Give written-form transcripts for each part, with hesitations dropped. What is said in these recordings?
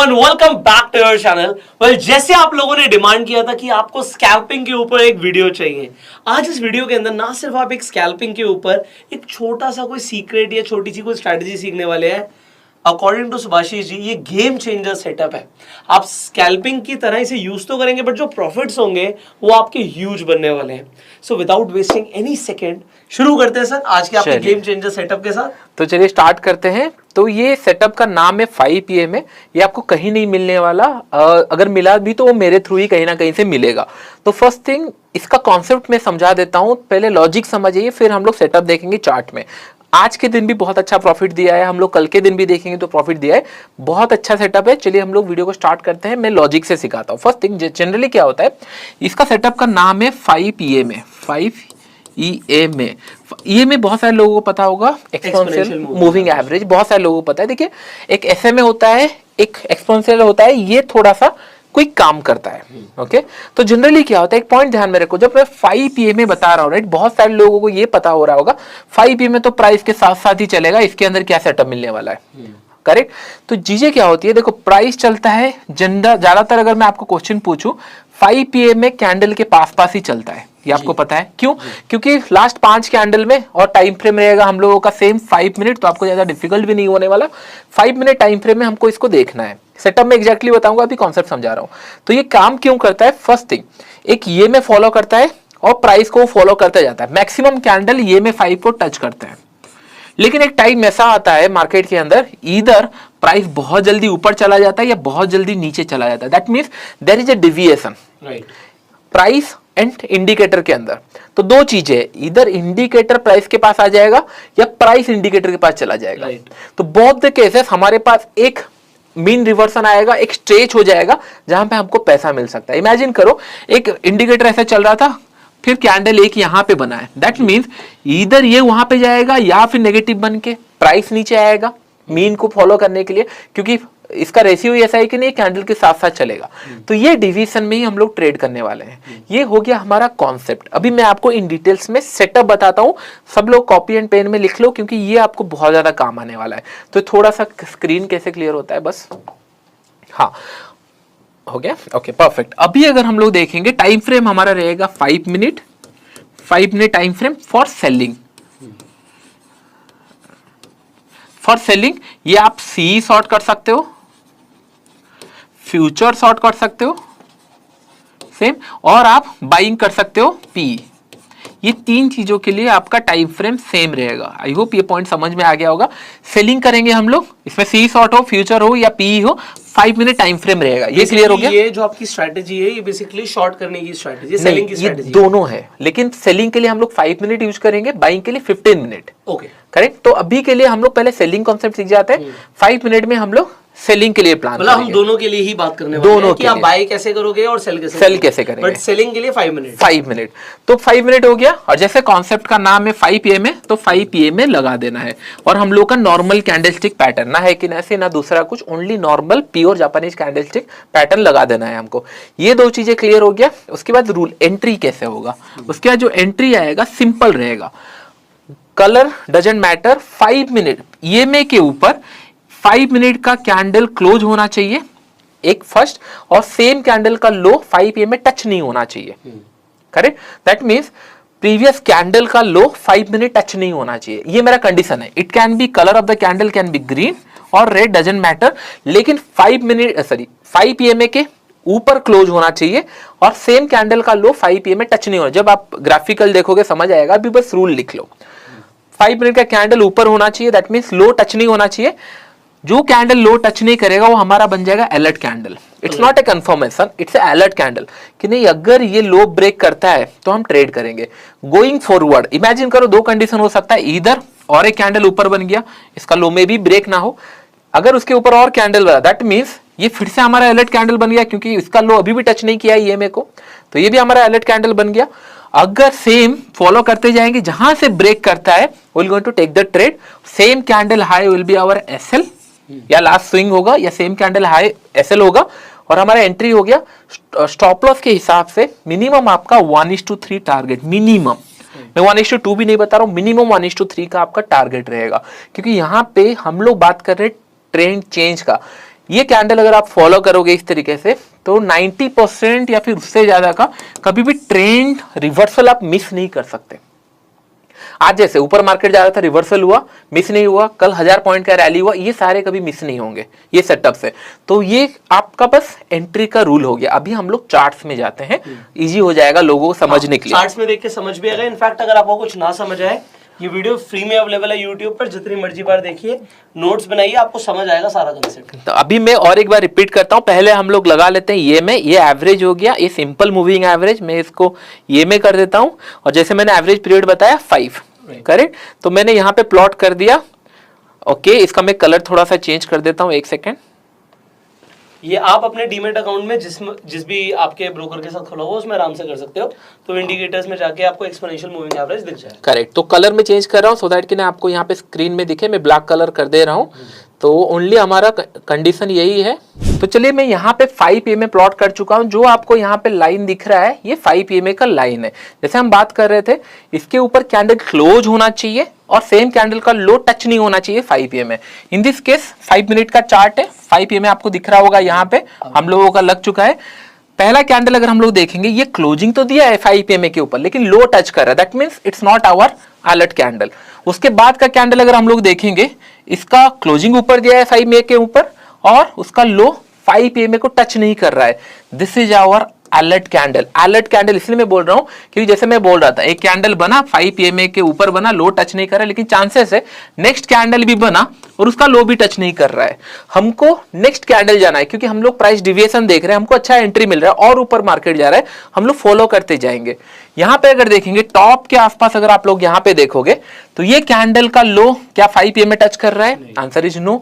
Everyone, welcome back to your channel. Well, जैसे आप लोगों ने डिमांड किया था कि आपको स्कैल्पिंग के ऊपर एक वीडियो चाहिए, आज इस वीडियो के अंदर ना सिर्फ आप एक स्कैल्पिंग के ऊपर एक छोटा सा कोई सीक्रेट या छोटी सी कोई स्ट्रैटेजी सीखने वाले हैं। अकॉर्डिंग टू सुभाषिश जी, ये गेम चेंजर सेटअप है। आप स्कैल्पिंग की तरह इसे यूज तो करेंगे, बट जो प्रॉफिट्स होंगे वो आपके ह्यूज बनने वाले हैं। So without wasting any second शुरू करते हैं सर आज के आपके गेम चेंजर सेटअप के साथ। तो चलिए स्टार्ट करते हैं। तो ये सेटअप का नाम है 5 PM है। ये आपको कहीं नहीं मिलने वाला, अगर मिला भी तो वो मेरे थ्रू ही कहीं ना कहीं से मिलेगा। तो फर्स्ट थिंग, इसका कॉन्सेप्ट मैं समझा देता हूँ, पहले लॉजिक समझिए, फिर हम लोग सेटअप देखेंगे चार्ट में। आज के दिन भी बहुत अच्छा प्रॉफिट दिया है, हम लोग कल के दिन भी देखेंगे तो प्रॉफिट दिया है, बहुत अच्छा सेटअप है। चलिए हम लोग वीडियो को स्टार्ट करते हैं, मैं लॉजिक से सिखाता हूँ। फर्स्ट थिंग, जनरली क्या होता है, इसका सेटअप का नाम है 5 PM है, 5 EMA। EMA बहुत सारे लोगों को पता होगा, एक्सपोनेंशियल मूविंग एवरेज, बहुत सारे लोगों को पता है। देखिए, एक SMA होता है, एक एक्सपोनेंशियल होता है, ये थोड़ा सा कोई काम करता है। ओके, तो जनरली क्या होता है, एक पॉइंट ध्यान में रखो, जब मैं 5 PMA बता रहा हूँ, राइट, बहुत सारे लोगों को ये पता हो रहा होगा 5 PMA तो प्राइस के साथ साथ ही चलेगा, इसके अंदर क्या सेटअप मिलने वाला है। करेक्ट। तो चीजें क्या होती है, देखो, प्राइस चलता है ज्यादातर, अगर मैं आपको क्वेश्चन पूछूं, 5 PM कैंडल के पास ही चलता है, ये आपको पता है क्यों? क्योंकि लास्ट 5 कैंडल में, और टाइम फ्रेम रहेगा हम लोगों का सेम 5 मिनट, तो आपको ज्यादा डिफिकल्ट भी नहीं होने वाला। 5 मिनट टाइम फ्रेम में हमको इसको देखना है। सेटअप में एग्जैक्टली बताऊंगा, अभी कॉन्सेप्ट समझा रहा हूं। तो ये काम क्यों करता है, फर्स्ट थिंग, एक ये में फॉलो करता है और प्राइस को फॉलो करता जाता है। मैक्सिमम कैंडल ये में 5 को टच करते हैं, लेकिन एक टाइम ऐसा आता है मार्केट के अंदर, इधर प्राइस बहुत जल्दी ऊपर चला जाता है या बहुत जल्दी नीचे चला जाता है। That means there is a deviation, right, price and indicator के अंदर। तो दो चीजें, इधर इंडिकेटर प्राइस के पास आ जाएगा या प्राइस इंडिकेटर के पास चला जाएगा। तो बोथ द केसेस हमारे पास एक मीन रिवर्सन आएगा, एक स्ट्रेच हो जाएगा जहां पे हमको पैसा मिल सकता है। इमेजिन करो, एक इंडिकेटर ऐसा चल रहा था, फिर कैंडल एक यहां पे बना है, दैट मींस इधर ये वहां पे जाएगा या फिर नेगेटिव बन के प्राइस नीचे आएगा मीन को फॉलो करने के लिए, क्योंकि इसका रेशियो ऐसा है कि नहीं, कैंडल के साथ साथ चलेगा। तो ये डिवीजन में ही हम लोग ट्रेड करने वाले हैं। ये हो गया हमारा कॉन्सेप्ट। अभी मैं आपको इन डिटेल्स में सेटअप बताता हूं, सब लोग कॉपी एंड पेन में लिख लो, क्योंकि ये आपको बहुत ज्यादा काम आने वाला है। तो थोड़ा सा स्क्रीन कैसे क्लियर होता है, बस, हाँ, हो गया, ओके, परफेक्ट। अभी अगर हम लोग देखेंगे, टाइम फ्रेम हमारा रहेगा 5 minute time frame for selling. For selling ये आप सी शॉर्ट कर सकते हो, फ्यूचर शॉर्ट कर सकते हो सेम, और आप बाइंग कर सकते हो पी। ये तीन चीजों के लिए आपका टाइम फ्रेम सेम रहेगा। आई होप ये पॉइंट समझ में आ गया होगा। सेलिंग करेंगे हम लोग, इसमें सी शॉर्ट हो, फ्यूचर हो या पी हो, 5 मिनट टाइम फ्रेम रहेगा। ये क्लियर हो गया? ये जो आपकी स्ट्रैटेजी है, ये बेसिकली शॉर्ट करने की स्ट्रैटेजी, सेलिंग की स्ट्रैटेजी, ये दोनों है, लेकिन सेलिंग के लिए हम लोग 5 मिनट यूज करेंगे, बाइंग के लिए 15 मिनट। Okay, correct. तो अभी के लिए हम लोग पहले सेलिंग कॉन्सेप्ट सीख जाते हैं, 5 मिनट में हम लोग सेलिंग के लिए प्लान मतलब हम दोनों के लिए ही बात करने वाले हैं कि आप बाय कैसे करोगे और सेल कैसे करेंगे, बट सेलिंग के लिए 5 मिनट। तो 5 मिनट हो गया, और जैसे कॉन्सेप्ट का नाम है 5 PM तो 5 PM लगा देना है। और हम लोग का नॉर्मल कैंडलस्टिक पैटर्न, ना है कि ऐसे ना दूसरा कुछ, only normal pure Japanese candlestick pattern लगा देना है हमको। ये दो चीजें क्लियर हो गया। उसके बाद रूल एंट्री कैसे होगा, उसके बाद जो एंट्री आएगा सिंपल रहेगा, colour doesn't matter. 5 minute EMA के ऊपर 5 मिनट का कैंडल क्लोज होना चाहिए, एक फर्स्ट, और सेम कैंडल का लो 5 PM में टच नहीं होना चाहिए। Correct. That means previous candle का लो 5 मिनट टच नहीं होना चाहिए, ये मेरा कंडीशन है। It can be colour of the candle can be green और रेड, डजंट मैटर, लेकिन 5 PM के ऊपर क्लोज होना चाहिए और सेम कैंडल का लो 5 PM में टच नहीं होना। जब आप ग्राफिकल देखोगे समझ आएगा, अभी बस रूल लिख लो। 5 मिनट का कैंडल ऊपर होना चाहिए, दैट मींस लो टच नहीं होना चाहिए। जो कैंडल लो टच नहीं करेगा वो हमारा बन जाएगा alert candle. It's not a confirmation, it's a alert candle कि नहीं, अगर ये लो ब्रेक करता है तो हम ट्रेड करेंगे। गोइंग फॉरवर्ड, इमेजिन करो, दो कंडीशन हो सकता है, इधर और एक कैंडल ऊपर बन गया, इसका लो में भी ब्रेक ना हो, अगर उसके ऊपर और कैंडल बना, दैट मींस ये फिर से हमारा अलर्ट कैंडल बन गया, क्योंकि इसका लो अभी भी टच नहीं किया EMA को, तो ये भी हमारा अलर्ट कैंडल बन गया। अगर सेम फॉलो करते जाएंगे, जहां से ब्रेक करता है will going to take the trade. Same candle high will be our SL, या लास्ट स्विंग होगा, या सेम कैंडल हाई SL होगा, और हमारा एंट्री हो गया। स्टॉप लॉस के हिसाब से मिनिमम आपका 1:3 टारगेट, मिनिमम, मैं 1:2 भी नहीं बता रहा हूं, मिनिमम 1:3 का आपका टारगेट रहेगा, क्योंकि यहाँ पे हम लोग बात कर रहे हैं ट्रेंड चेंज का। ये कैंडल अगर आप फॉलो करोगे इस तरीके से तो 90% या फिर उससे ज्यादा का कभी भी ट्रेंड रिवर्सल आप मिस नहीं कर सकते। आज जैसे ऊपर मार्केट जा रहा था, रिवर्सल हुआ, मिस नहीं हुआ, कल 1000 पॉइंट का रैली हुआ, ये सारे कभी मिस नहीं होंगे ये सेटअप से। तो ये आपका बस एंट्री का रूल हो गया। अभी हम लोग चार्ट्स में जाते हैं, इजी हो जाएगा लोगों को समझने के लिए। चार्ट्स में देख के समझ भी आएगा। इनफैक्ट अगर आपको कुछ ना समझ आए, ये वीडियो फ्री में अवेलेबल है यूट्यूब पर, जितनी मर्जी बार देखिए, नोट्स बनाइए, आपको समझ आएगा सारा कंसेप्ट। तो अभी मैं और एक बार रिपीट करता हूं, पहले हम लोग लगा लेते हैं ये में, ये एवरेज हो गया, ये सिंपल मूविंग एवरेज, मैं इसको ये में कर देता हूं। और जैसे मैंने एवरेज पीरियड बताया 5, करेक्ट। तो मैंने यहाँ पे प्लॉट कर दिया। ओके, इसका मैं कलर थोड़ा सा चेंज कर देता हूँ, एक सेकेंड। ये आप अपने डीमेट अकाउंट में जिस भी आपके ब्रोकर के साथ खुला हुआ उसमें आराम से कर सकते हो। तो इंडिकेटर्स में जाके आपको एक्सपोनेंशियल मूविंग एवरेज दिख जाएगा। करेक्ट। तो कलर में चेंज कर रहा हूँ सो दैट कि ना आपको यहाँ पे स्क्रीन में दिखे। मैं ब्लैक कलर कर दे रहा हूँ, तो ओनली हमारा कंडीशन यही है। तो चलिए मैं यहाँ पे 5 PM प्लॉट कर चुका हूँ। जो आपको यहाँ पे लाइन दिख रहा है ये 5 PM का लाइन है। जैसे हम बात कर रहे थे, इसके ऊपर कैंडल क्लोज होना चाहिए और सेम कैंडल का लो टच नहीं होना चाहिए 5 PM में। इन दिस केस 5 मिनट का चार्ट है, 5 PM आपको दिख रहा होगा, यहाँ पे हम लोगों का लग चुका है। पहला कैंडल अगर हम लोग देखेंगे, ये क्लोजिंग तो दिया है 5 PM के ऊपर, लेकिन लो टच कर रहा है, that means it's not our alert candle. उसके बाद का कैंडल अगर हम लोग देखेंगे, इसका क्लोजिंग ऊपर दिया है 5 PM के ऊपर और उसका लो 5 PM को टच नहीं कर रहा है। This is our alert candle. Alert candle इसलिए मैं बोल रहा हूं क्योंकि जैसे मैं बोल रहा था, एक कैंडल बना 5 PM के ऊपर बना, लो टच नहीं कर रहा है, लेकिन चांसेस है नेक्स्ट कैंडल भी बना और उसका लो भी टच नहीं कर रहा है। हमको नेक्स्ट कैंडल जाना है क्योंकि हम लोग प्राइस डिविएशन देख रहे हैं, हमको अच्छा एंट्री मिल रहा है और ऊपर मार्केट जा रहा है, हम लोग फॉलो करते जाएंगे। यहां पे अगर देखेंगे टॉप के आसपास, अगर आप लोग यहां पे देखोगे तो ये कैंडल का लो क्या 5 PM में टच कर रहा है? Answer is no.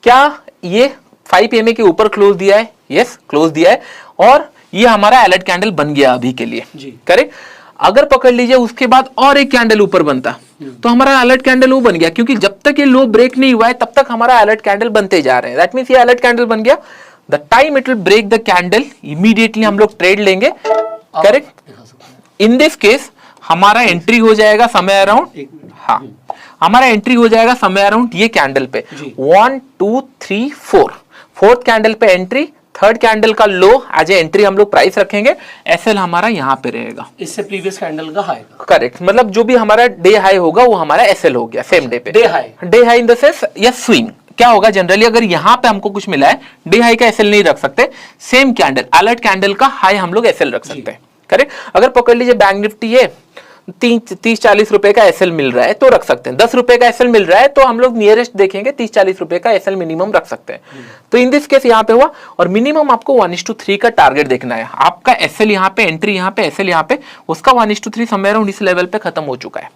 क्या ये 5 PM के ऊपर क्लोज दिया है? यस, क्लोज दिया है और ये हमारा अलर्ट कैंडल बन गया अभी के लिए, करेक्ट। अगर पकड़ लीजिए उसके बाद और एक कैंडल ऊपर बनता तो हमारा अलर्ट कैंडल वो बन गया, क्योंकि जब तक ये लो ब्रेक नहीं हुआ है तब तक हमारा अलर्ट कैंडल बनते जा रहे हैं। दैट मींस ये अलर्ट कैंडल बन गया। The time it will break the candle, immediately हम लोग ट्रेड लेंगे, करेक्ट। इन दिस केस हमारा एंट्री हो जाएगा समय अराउंड, हाँ हमारा एंट्री हो जाएगा समय अराउंड ये कैंडल पे 1 2 3 4, फोर्थ कैंडल पे एंट्री, थर्ड कैंडल का लो एज ए एंट्री हम लोग प्राइस रखेंगे। एसएल हमारा यहाँ पे रहेगा, इससे प्रीवियस कैंडल का हाई, करेक्ट। मतलब जो भी हमारा डे हाई होगा वो हमारा एसएल हो गया सेम डे पे। Day high in the sense या स्विंग क्या होगा, जनरली अगर यहाँ पे हमको कुछ मिला है, डे हाई का एसएल नहीं रख सकते, सेम कैंडल अलर्ट कैंडल का हाई हम लोग एसएल रख सकते हैं, करेक्ट। अगर पकड़ लीजिए बैंक निफ्टी है 30-40 रुपए का एसएल मिल रहा है तो रख सकते हैं, 10 रुपए का एसएल मिल रहा है तो हम लोग नियरेस्ट देखेंगे 30-40 रुपए का एसएल मिनिमम रख सकते हैं। तो इन दिस केस यहाँ पे हुआ और मिनिमम आपको 1:3 का टारगेट देखना है। आपका एसएल यहाँ पे, एंट्री यहाँ पे, एसएल यहाँ पे, उसका 1:3 समय अराउंड इस लेवल पे खत्म हो चुका है,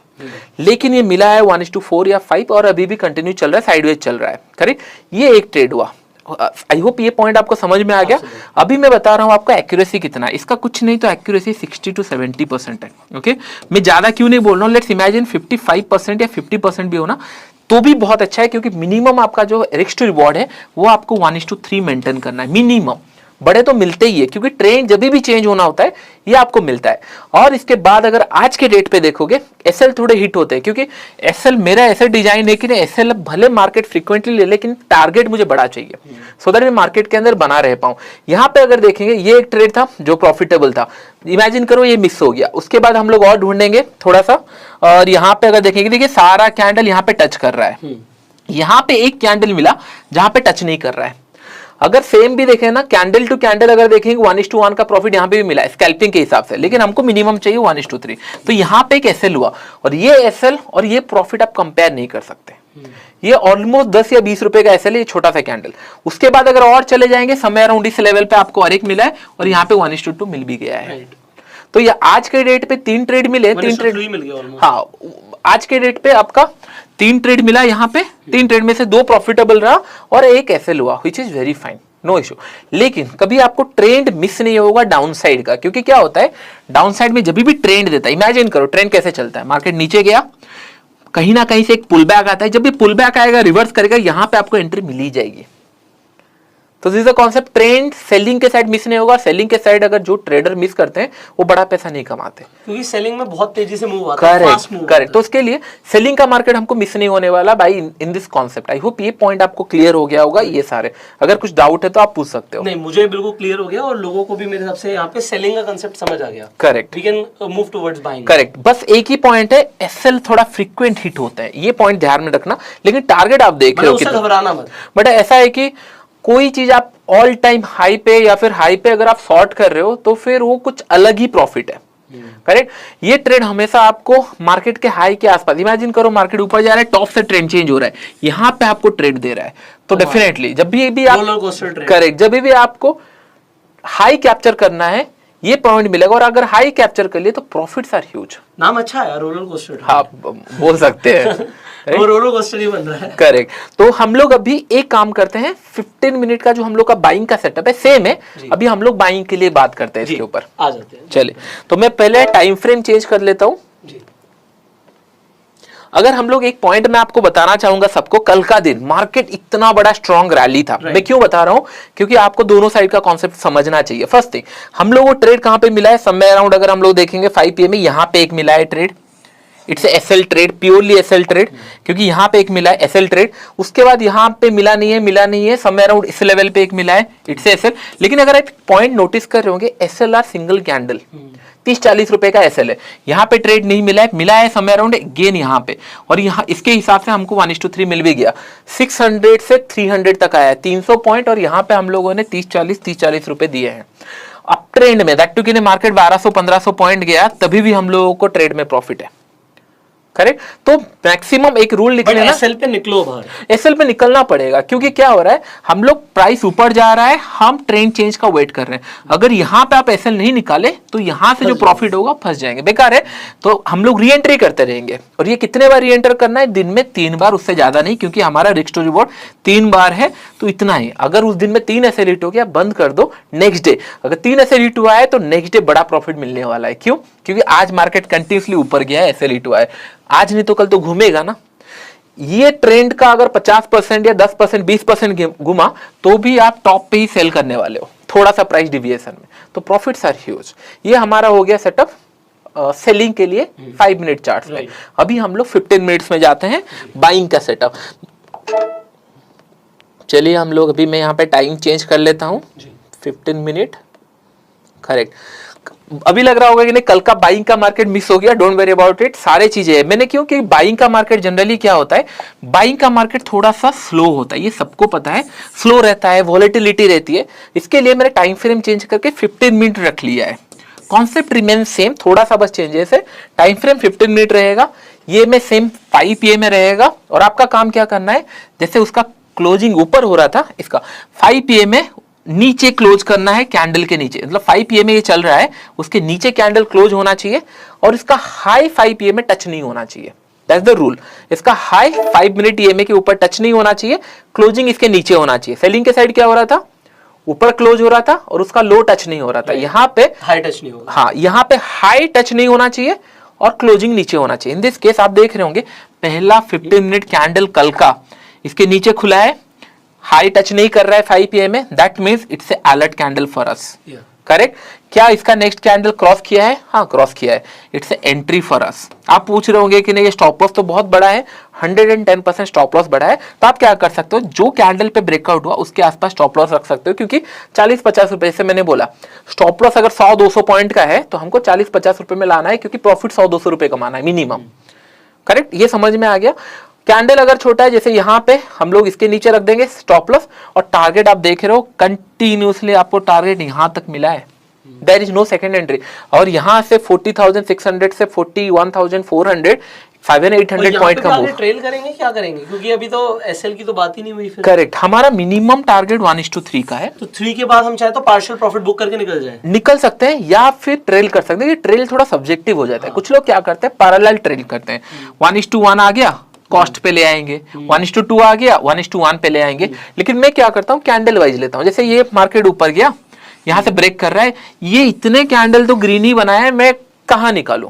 लेकिन ये मिला है 1:4 या 5 और अभी भी कंटिन्यू चल रहा है, साइडवेज चल रहा है, करेक्ट। ये एक ट्रेड हुआ। आई होप ये पॉइंट आपको समझ में आ गया। अभी मैं बता रहा हूं आपका एक्यूरेसी कितना है, इसका कुछ नहीं तो एक्यूरेसी 60 to 70% है, ओके। मैं ज्यादा क्यों नहीं बोल रहा हूं, लेट्स इमेजिन 55% या 50% भी होना तो भी बहुत अच्छा है, क्योंकि मिनिमम आपका जो रिस्क टू रिवॉर्ड है वो आपको 1:3 मेंटेन करना है मिनिमम। बड़े तो मिलते ही है क्योंकि ट्रेंड जब भी चेंज होना होता है ये आपको मिलता है। और इसके बाद अगर आज के डेट पे देखोगे एसएल थोड़े हिट होते हैं, क्योंकि एसएल मेरा ऐसे डिजाइन है कि एसएल भले मार्केट फ्रीक्वेंटली ले, लेकिन टारगेट मुझे बड़ा चाहिए सो दैट मैं मार्केट के अंदर बना रह पाऊं। यहाँ पे अगर देखेंगे ये एक ट्रेड था जो प्रॉफिटेबल था, इमेजिन करो ये मिस हो गया, उसके बाद हम लोग और ढूंढेंगे थोड़ा सा। और यहाँ पे अगर देखेंगे, देखिए सारा कैंडल यहाँ पे टच कर रहा है, यहाँ पे एक कैंडल मिला जहां पे टच नहीं कर रहा है। अगर सेम भी देखें ना, कैंडल टू कैंडल अगर देखेंगे 1:1 का प्रॉफिट यहाँ पे भी मिला है स्कैल्पिंग के हिसाब से, लेकिन हमको मिनिमम चाहिए 1:3। तो यहाँ पे एक एसएल हुआ और ये एसएल और ये प्रॉफिट आप कंपेयर नहीं कर सकते। ये ऑलमोस्ट 10 या 20 रुपए का एसएल है, ये छोटा सा कैंडल। उसके बाद अगर और चले जाएंगे समय अराउंड इस लेवल पे आपको और एक मिला है और यहाँ पे 1:2 मिल भी गया है। तो ये आज के डेट पे 3 ट्रेड मिले, 3 ट्रेड मिल गया। हाँ, आज के डेट पे आपका 3 ट्रेड मिला यहाँ पे, 3 ट्रेड में से 2 प्रॉफिटेबल रहा और एक एसएल हुआ, which is very fine, no issue. लेकिन कभी आपको ट्रेंड मिस नहीं होगा डाउन साइड का, क्योंकि क्या होता है डाउन साइड में जब भी ट्रेंड देता है, इमेजिन करो ट्रेंड कैसे चलता है, मार्केट नीचे गया, कहीं ना कहीं से एक पुल बैक आता है, जब भी पुल बैक आएगा रिवर्स करेगा, यहां पे आपको एंट्री मिल ही जाएगी। तो this is the concept. Trend selling के साइड मिस नहीं होगा, सेलिंग के साइड अगर जो ट्रेडर मिस करते हैं वो बड़ा पैसा नहीं कमाते, क्योंकि सेलिंग में बहुत तेजी से मूव आता है, फास्ट मूव। करेक्ट। तो उसके लिए सेलिंग का मार्केट हमको मिस नहीं होने वाला by in this concept. I hope ये पॉइंट आपको क्लियर हो गया होगा। ये सारे अगर कुछ डाउट है तो आप पूछ सकते हो। नहीं, मुझे बिल्कुल क्लियर हो गया और लोगों को भी मेरे हिसाब से यहाँ पे सेलिंग का कंसेप्ट समझ आ गया। Correct, we can move towards buying. Correct. बस एक ही पॉइंट है, एसएल थोड़ा फ्रीक्वेंट हिट होता है, ये पॉइंट ध्यान में रखना। लेकिन टारगेट आप देख रहे हो, उससे घबराना मत। बट ऐसा है कि कोई चीज आप ऑल टाइम हाई पे या फिर हाई पे अगर आप शॉर्ट कर रहे हो तो फिर वो कुछ अलग ही प्रॉफिट है। करेक्ट। ये ट्रेड हमेशा आपको मार्केट के हाई के आसपास, इमेजिन करो मार्केट ऊपर जा रहा है, टॉप से ट्रेंड चेंज हो रहा है, यहाँ पे आपको ट्रेड दे रहा है, तो डेफिनेटली जब भी आप करेक्ट, जब भी आपको हाई कैप्चर करना है ये पॉइंट मिलेगा। और अगर हाई कैप्चर कर लिए तो प्रॉफिट्स आर ह्यूज। नाम अच्छा है, रोलर कोस्टर। हाँ, बोल सकते हैं वो रोलर कोस्टर ही बन रहा है। करेक्ट। तो हम लोग अभी एक काम करते हैं, 15 मिनट का जो हम लोग का बाइंग का सेटअप है सेम है, अभी हम लोग बाइंग के लिए बात करते हैं इसके ऊपर आ जाते हैं। चलिए, तो मैं पहले टाइम फ्रेम चेंज कर लेता हूं। अगर हम लोग एक पॉइंट मैं आपको बताना चाहूंगा सबको, कल का दिन मार्केट इतना बड़ा स्ट्रॉन्ग रैली था। मैं क्यों बता रहा हूं, क्योंकि आपको दोनों साइड का कॉन्सेप्ट समझना चाहिए। फर्स्ट थिंग, हम लोग वो ट्रेड कहां पे मिला है, समवेयर अराउंड अगर हम लोग देखेंगे 5 PM में यहां पे एक मिला है trade, it's SL trade, purely SL trade, क्योंकि यहां पे एक मिला है एसएल ट्रेड। उसके बाद यहां पे मिला नहीं है, समवेयर अराउंड इस लेवल पे एक मिला है, इट्स एसएल। लेकिन अगर आप पॉइंट नोटिस कर रहे होंगे, एसएल आर सिंगल कैंडल, 30-40 रुपए का एसएल है, यहाँ पे ट्रेड नहीं मिला है समवेयर अराउंड गेन यहाँ पे, और यहाँ इसके हिसाब से हमको 1:3 मिल भी गया। 600 से 300 तक आया, 300 पॉइंट, और यहाँ पे हम लोगों ने 30-40 रुपए दिए हैं। अब ट्रेंड में दैट टू कि मार्केट 1200-1500 पॉइंट गया, तभी भी हम लोगों को ट्रेड में प्रॉफिट है। करेक्ट। तो मैक्सिमम एक रूल लिख लेना, एसएल पे निकलो बाहर, एसएल पे निकलना पड़ेगा, क्योंकि क्या हो रहा है, हम लोग प्राइस ऊपर जा रहा है, हम ट्रेंड चेंज का वेट कर रहे हैं। अगर यहाँ पे आप एसएल नहीं निकाले तो यहाँ से जो प्रॉफिट होगा फंस जाएंगे, बेकार है। तो हम लोग री एंट्री करते रहेंगे, और ये कितने बार री एंटर करना है, दिन में 3 बार, उससे ज्यादा नहीं, क्योंकि हमारा रिस्क टू रिवॉर्ड 3 बार है, तो इतना ही। अगर उस दिन में 3 एसएल हिट हो गया, बंद कर दो, नेक्स्ट डे अगर 3 एसएल हिट हुआ है तो नेक्स्ट डे बड़ा प्रॉफिट मिलने वाला है। क्यों? क्योंकि आज मार्केट कंटिन्यूसली ऊपर गया है, एसएल हिट हुआ है, आज नहीं तो कल तो घूमेगा ना। ये ट्रेंड का अगर 50% या 10%, 20% घुमा तो भी आप टॉप पे ही सेल करने वाले हो, थोड़ा सा प्राइस डिविएशन में, तो प्रॉफिट्स आर ह्यूज। ये हमारा हो गया सेटअप सेलिंग के लिए 5 मिनट चार्ट में। अभी हम लोग 15 मिनट्स में जाते हैं बाइंग का सेटअप। चलिए हम लोग अभी, मैं यहाँ पे टाइम चेंज कर लेता हूँ, 15 मिनट, करेक्ट। अभी लग रहा होगा कि नहीं कल का बाइंग का मार्केट मिस हो गया, डोंट वेरी अबाउट इट, सारे चीजें हैं। मैंने क्यों कि बाइंग का मार्केट जनरली क्या होता है, बाइंग का मार्केट थोड़ा सा स्लो होता है, ये सबको पता है, स्लो रहता है, वॉलेटिलिटी रहती है। इसके लिए मैंने टाइम फ्रेम चेंज करके 15 मिनट रख लिया है। कॉन्सेप्ट रिमेन सेम, थोड़ा सा बस चेंजेस है। टाइम फ्रेम 15 मिनट रहेगा, ये में सेम 5 PM में रहेगा, और आपका काम क्या करना है, जैसे उसका क्लोजिंग ऊपर हो रहा था, इसका 5 PM में नीचे क्लोज करना है, कैंडल के नीचे, मतलब 5 PM में ये चल रहा है, उसके नीचे कैंडल क्लोज होना चाहिए, और इसका हाई 5 PM में टच नहीं होना चाहिए। That's the rule. इसका हाई 5 मिनट EMA के ऊपर टच नहीं होना चाहिए, क्लोजिंग इसके नीचे होना चाहिए। सेलिंग के साइड क्या हो रहा था, ऊपर क्लोज हो रहा था और उसका लो टच नहीं हो रहा था, यहाँ पे हाई टच नहीं होगा। हाँ, यहाँ पे हाई टच नहीं होना चाहिए और क्लोजिंग नीचे होना चाहिए। इन दिस केस आप देख रहे होंगे, पहला 15 मिनट कैंडल कल का इसके नीचे खुला है, हाई टच नहीं कर रहा है 5 PM में, that means it's a alert candle for us. Correct. क्या इसका नेक्स्ट कैंडल क्रॉस किया है? हाँ, क्रॉस किया है, it's a entry for us. आप पूछ रहे होंगे कि नहीं ये स्टॉप लॉस तो बहुत बड़ा है, 110% स्टॉप लॉस बड़ा है, तो आप क्या कर सकते हो, जो कैंडल पे ब्रेकआउट हुआ उसके आसपास स्टॉप लॉस रख सकते हो, क्योंकि 40-50 रुपए से मैंने बोला स्टॉप लॉस अगर 100-200 पॉइंट का है तो हमको 40-50 रुपए में लाना है, क्योंकि प्रॉफिट 100-200 रुपए कमाना है मिनिमम। करेक्ट, ये समझ में आ गया। कैंडल अगर छोटा है, जैसे यहाँ पे हम लोग इसके नीचे रख देंगे स्टॉप लॉस, और टारगेट आप देख रहे हो कंटिन्यूसली आपको टारगेट यहाँ तक मिला है, there is no second entry. और यहाँ से 40,600 से 41,400, 700-800 पॉइंट का मूव। ट्रेल करेंगे, क्या करेंगे, क्योंकि अभी तो एसएल की तो बात ही नहीं हुई फिर। करेक्ट, हमारा मिनिमम टारगेट 1:3 का है, तो 3 के बाद हम चाहे तो पार्शियल प्रॉफिट बुक करके निकल सकते हैं, या फिर ट्रेल कर सकते हैं। ये ट्रेल थोड़ा सब्जेक्टिव हो जाता है, कुछ लोग क्या करते हैं पैरेलल ट्रेल करते हैं, 1:1 आ गया कॉस्ट पे ले आएंगे, 1:2 आ गया 1:1 पे ले आएंगे। लेकिन मैं क्या करता हूँ, कैंडल वाइज लेता हूँ। जैसे ये मार्केट ऊपर गया, यहाँ से ब्रेक कर रहा है, ये इतने कैंडल तो ग्रीन ही बनाया है, मैं कहाँ निकालूं,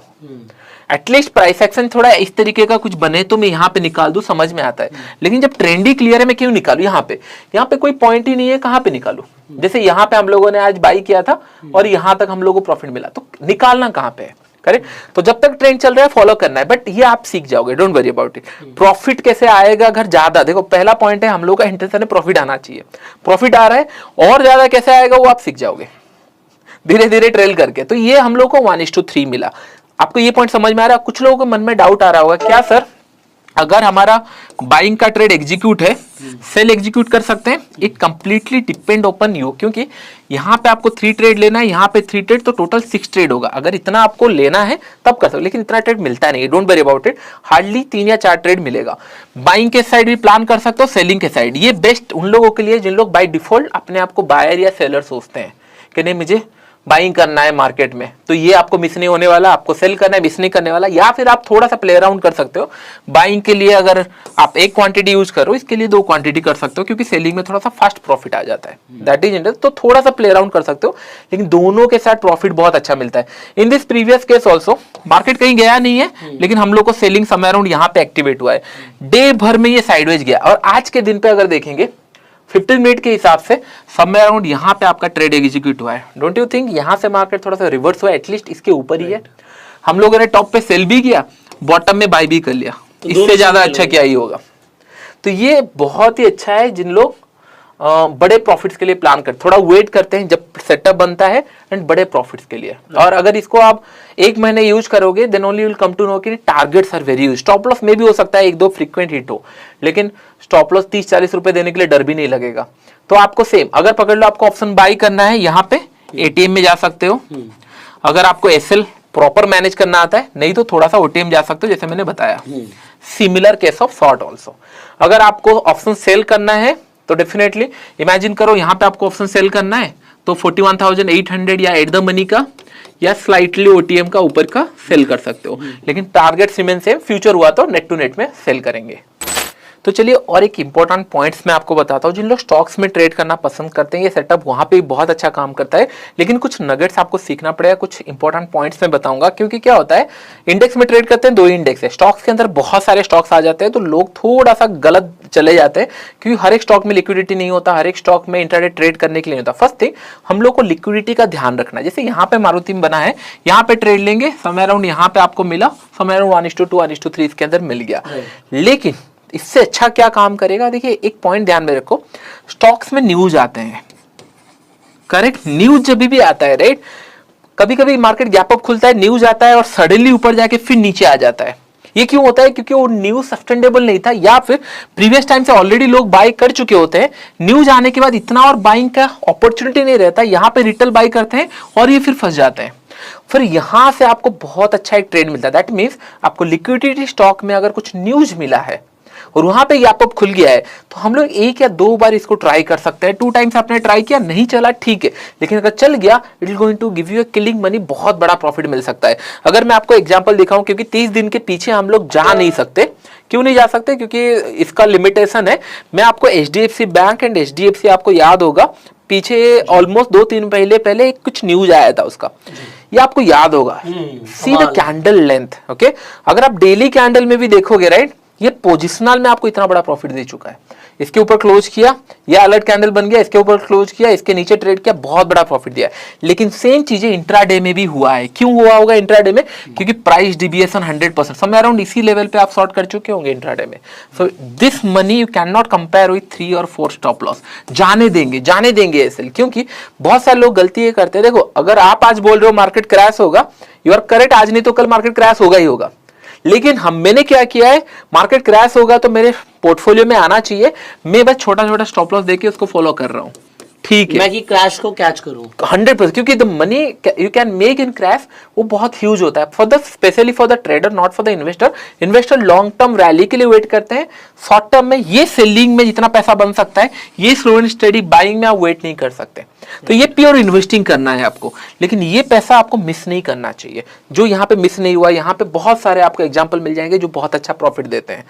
एटलीस्ट प्राइस एक्शन थोड़ा इस तरीके का कुछ बने तो मैं यहाँ पे निकाल दूं, समझ में आता है। लेकिन जब ट्रेंड ही क्लियर है मैं क्यों निकालू? यहाँ पे कोई पॉइंट ही नहीं है, कहाँ पे निकालू? जैसे यहाँ पे हम लोगों ने आज बाई किया था और यहाँ तक हम लोगों को प्रॉफिट मिला, तो निकालना कहाँ पे है? करेक्ट। तो जब तक ट्रेंड चल रहा है फॉलो करना है, बट ये आप सीख जाओगे, don't worry about it. Profit कैसे आएगा अगर ज्यादा, देखो पहला पॉइंट है हम लोग का इंटेंशन है प्रॉफिट आना चाहिए, प्रॉफिट आ रहा है और ज्यादा कैसे आएगा वो आप सीख जाओगे धीरे धीरे ट्रेल करके। तो ये हम लोग को 1:3 मिला। आपको ये पॉइंट समझ में आ रहा है? कुछ लोगों को मन में डाउट आ रहा होगा, क्या सर अगर हमारा बाइंग का ट्रेड एग्जीक्यूट है, सेल एग्जीक्यूट कर सकते हैं? It completely depend open you, क्योंकि यहाँ पे आपको 3 ट्रेड लेना है, यहाँ पे 3 ट्रेड, तो टोटल 6 ट्रेड होगा। अगर इतना आपको लेना है तब कर सकते, लेकिन इतना ट्रेड मिलता नहीं है, don't worry about it. Hardly 3 या 4 ट्रेड मिलेगा। बाइंग के साइड भी प्लान कर सकते हो, सेलिंग के साइड। ये बेस्ट उन लोगों के लिए जिन लोग बाय डिफॉल्ट अपने आप को बायर या सेलर सोचते हैं कि नहीं मुझे बाइंग करना है मार्केट में, तो ये आपको मिस नहीं होने वाला, आपको सेल करना है मिस नहीं करने वाला। या फिर आप थोड़ा सा प्ले अराउंड कर सकते हो। बाइंग के लिए अगर आप 1 क्वांटिटी यूज करो, इसके लिए 2 क्वांटिटी कर सकते हो, क्योंकि सेलिंग में थोड़ा सा फास्ट प्रॉफिट आ जाता है, दैट इज इंटरेस्ट। तो थोड़ा सा प्ले अराउंड कर सकते हो, लेकिन दोनों के साथ प्रॉफिट बहुत अच्छा मिलता है। In this previous case also market कहीं गया नहीं है, लेकिन हम लोग को सेलिंग समय अराउंड यहाँ पे एक्टिवेट हुआ है, डे भर में ये साइडवेज गया। और आज के दिन पे अगर देखेंगे 15 मिनट के हिसाब से समय अराउंड यहाँ पे आपका ट्रेड एग्जीक्यूट हुआ है। डोंट यू थिंक यहाँ से मार्केट थोड़ा सा रिवर्स हुआ है? एटलीस्ट इसके ऊपर ही है। हम लोगों ने टॉप पे सेल भी किया, बॉटम में बाय भी कर लिया, तो इससे ज्यादा अच्छा क्या ही होगा? तो ये बहुत ही अच्छा है जिन लोग बड़े प्रॉफिट्स के लिए प्लान करते, थोड़ा वेट करते हैं जब सेटअप बनता है एंड बड़े प्रॉफिट्स के लिए। और अगर इसको आप 1 महीने यूज करोगे then only will come to know कि targets are very huge. Stop loss में भी हो सकता है 1-2 फ्रीक्वेंट हिट हो, लेकिन स्टॉप लॉस 30-40 रुपए देने के लिए डर भी नहीं लगेगा। तो आपको सेम अगर पकड़ लो, आपको ऑप्शन बाई करना है, यहाँ पे एटीएम में जा सकते हो। अगर आपको एसएल प्रॉपर मैनेज करना आता है, नहीं तो थोड़ा सा ओटीएम जा सकते हो जैसे मैंने बताया। Similar case of short also. अगर आपको ऑप्शन सेल करना है तो डेफिनेटली इमेजिन करो यहाँ पे आपको ऑप्शन सेल करना है तो 41,800 या एट द मनी का या स्लाइटली ओटीएम का ऊपर का सेल कर सकते हो, लेकिन टारगेट रिमेन सेम। फ्यूचर हुआ तो नेट टू नेट में सेल करेंगे। तो चलिए और एक इंपॉर्टेंट पॉइंट्स मैं आपको बताता हूँ। जिन लोग स्टॉक्स में ट्रेड करना पसंद करते हैं, ये सेटअप वहाँ पे बहुत अच्छा काम करता है, लेकिन कुछ नगेट्स आपको सीखना पड़ेगा। कुछ इंपॉर्टेंट पॉइंट्स मैं बताऊंगा, क्योंकि क्या होता है इंडेक्स में ट्रेड करते हैं, 2 इंडेक्स है, स्टॉक्स के अंदर बहुत सारे स्टॉक्स आ जाते हैं, तो लोग थोड़ा सा गलत चले जाते हैं, क्योंकि हर एक स्टॉक में लिक्विडिटी नहीं होता, हर एक स्टॉक में इंट्राडे ट्रेड करने के लिए नहीं होता। फर्स्ट थिंग हम लोग को लिक्विडिटी का ध्यान रखना है। जैसे यहाँ पे मारुति में बना है, यहाँ पे ट्रेड लेंगे, समय अराउंड यहाँ पे आपको मिला, समय अराउंड 1:2 1:3 इसके अंदर मिल गया। लेकिन इससे अच्छा क्या काम करेगा? देखिए एक पॉइंट ध्यान में रखो, स्टॉक्स में न्यूज आते हैं, करेक्ट? न्यूज जब भी आता है, राइट, कभी कभी मार्केट गैप अप खुलता है, न्यूज आता है और सडनली ऊपर जाके फिर नीचे आ जाता है। ये क्यों होता है? क्योंकि वो न्यूज सस्टेनेबल नहीं था, या फिर प्रीवियस टाइम से ऑलरेडी लोग बाय कर चुके होते हैं। न्यूज आने के बाद इतना और बाइंग का अपॉर्चुनिटी नहीं रहता, यहाँ पे रिटेल बाय करते हैं और ये फिर फंस जाते हैं। फिर यहां से आपको बहुत अच्छा एक ट्रेड मिलता है। दैट मीन्स आपको लिक्विडिटी स्टॉक में अगर कुछ न्यूज मिला है और वहां पे गैप अप खुल गया है, तो हम लोग 1 या 2 बार इसको ट्राई कर सकते हैं। 2 टाइम्स आपने ट्राई किया, नहीं चला, ठीक है, लेकिन अगर चल गया it is going to give you killing money, बहुत बड़ा प्रॉफिट मिल सकता है। अगर मैं आपको एग्जांपल दिखाऊं, क्योंकि 30 दिन के पीछे हम लोग जा नहीं सकते। क्यों नहीं जा सकते? क्योंकि इसका लिमिटेशन है। मैं आपको एचडीएफसी बैंक एंड एचडीएफसी आपको याद होगा, पीछे ऑलमोस्ट 2-3 पहले कुछ न्यूज आया था उसका, ये आपको याद होगा। See the candle length, okay? अगर आप डेली कैंडल में भी देखोगे, राइट, ये पोजिशनल में आपको इतना बड़ा प्रॉफिट दे चुका है। इसके ऊपर क्लोज किया, ये अलर्ट कैंडल बन गया, इसके ऊपर क्लोज किया, इसके नीचे ट्रेड किया, बहुत बड़ा प्रॉफिट दिया। लेकिन सेम चीजें इंट्राडे में भी हुआ है। क्यों हुआ होगा इंट्राडे में? क्योंकि प्राइस डिविएशन 100% समय अराउंड इसी लेवल पे आप शॉर्ट कर चुके होंगे इंट्राडे में। So this money you can not compare with 3 और 4 स्टॉप लॉस। जाने देंगे एसएल, क्योंकि बहुत सारे लोग गलती ये करते हैं। देखो, अगर आप आज बोल रहे हो मार्केट क्रैश होगा, यू आर करेक्ट, आज नहीं तो कल मार्केट क्रैश होगा ही होगा। लेकिन मैंने क्या किया है, मार्केट क्रैश होगा तो मेरे पोर्टफोलियो में आना चाहिए, मैं बस छोटा छोटा स्टॉप लॉस देके उसको फॉलो कर रहा हूं, ठीक है, मैं कि क्रैश को कैच करूं 100%, क्योंकि the money you can make in crash वो बहुत ह्यूज होता है for the specially for the trader, not for the investor. Investor long term rally के लिए वेट करते हैं, शॉर्ट टर्म में ये सेलिंग में जितना पैसा बन सकता है, ये स्लो एंड स्टेडी बाइंग में आप वेट नहीं कर सकते। तो ये प्योर इन्वेस्टिंग करना है आपको, लेकिन ये पैसा आपको मिस नहीं करना चाहिए। जो यहाँ पे मिस नहीं हुआ, यहाँ पे बहुत सारे आपको एग्जांपल मिल जाएंगे जो बहुत अच्छा प्रॉफिट देते हैं।